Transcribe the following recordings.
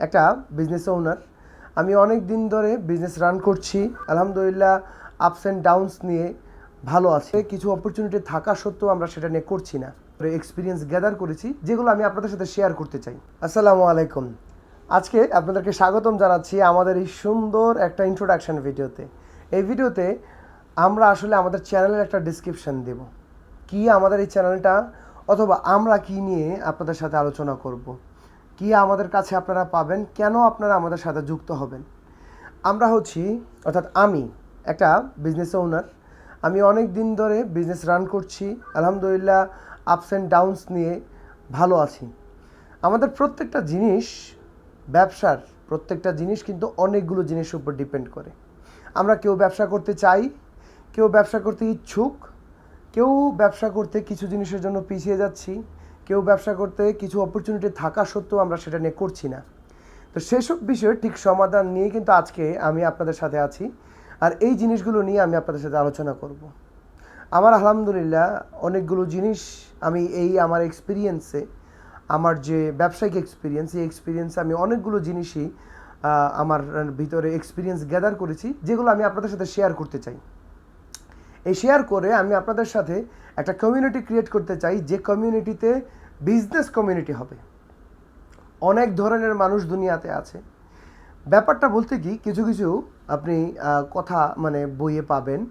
একটা business owner. আমি অনেক দিন ধরে বিজনেস রান করছি, আলহামদুলিল্লাহ আপস অ্যান্ড ডাউনস নিয়ে ভালো আছে। কিছু অপরচুনিটি থাকা সত্ত্বেও আমরা সেটা নিয়ে করছি না। এক্সপিরিয়েন্স গ্যাদার করেছি যেগুলো আমি আপনাদের সাথে শেয়ার করতে চাই। আসসালামু আলাইকুম। আজকে আপনাদেরকে স্বাগতম জানাচ্ছি আমাদের এই সুন্দর একটা ইন্ট্রোডাকশন ভিডিওতে। এই ভিডিওতে আমরা আসলে আমাদের চ্যানেলের একটা ডিসক্রিপশন দেব, কি আমাদের এই চ্যানেলটা অথবা আমরা কি নিয়ে আপনাদের সাথে আলোচনা করব, কি আমাদের কাছে আপনারা পাবেন, কেন আপনারা আমাদের সাথে যুক্ত হবেন। আমরা হচ্ছি আমি একটা বিজনেস ওনার। আমি অনেক দিন ধরে বিজনেস রান করছি, আলহামদুলিল্লাহ আপস অ্যান্ড ডাউনস নিয়ে ভালো আছি। আমাদের প্রত্যেকটা জিনিস, ব্যবসার প্রত্যেকটা জিনিস কিন্তু অনেকগুলো জিনিসের উপর ডিপেন্ড করে। আমরা কেউ ব্যবসা করতে চাই, কেউ ব্যবসা করতে ইচ্ছুক, কেউ ব্যবসা করতে কিছু জিনিসের জন্য পিছিয়ে যাচ্ছি, কেউ ব্যবসা করতে কিছু অপরচুনিটি থাকা সত্ত্বেও আমরা সেটা নিয়ে করছি না। তো সেসব বিষয়ের ঠিক সমাধান নিয়ে কিন্তু আজকে আমি আপনাদের সাথে আছি, আর এই জিনিসগুলো নিয়ে আমি আপনাদের সাথে আলোচনা করব। আমার আলহামদুলিল্লাহ অনেকগুলো জিনিস আমি আমার এক্সপিরিয়েন্সে, আমার যে ব্যবসায়িক এক্সপিরিয়েন্স, এই এক্সপিরিয়েন্সে আমি অনেকগুলো জিনিসই আমার ভিতরে এক্সপিরিয়েন্স গ্যাদার করেছি, যেগুলো আমি আপনাদের সাথে শেয়ার করতে চাই। এই শেয়ার করে আমি আপনাদের সাথে একটা কমিউনিটি ক্রিয়েট করতে চাই, যে কমিউনিটিতে বিজনেস কমিউনিটি হবে। অনেক ধরনের মানুষ দুনিয়াতে আছে। ব্যাপারটা বলতে কি, কিছু কিছু আপনি কথা বইয়ে পাবেন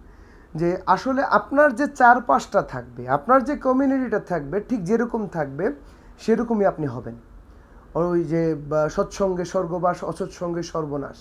যে আসলে আপনার যে চারপাশটা থাকবে, আপনার যে কমিউনিটিটা থাকবে, ঠিক যেরকম থাকবে সেরকমই আপনি হবেন। ওই যে সৎসঙ্গে স্বর্গবাস, অসৎসঙ্গে সর্বনাশ।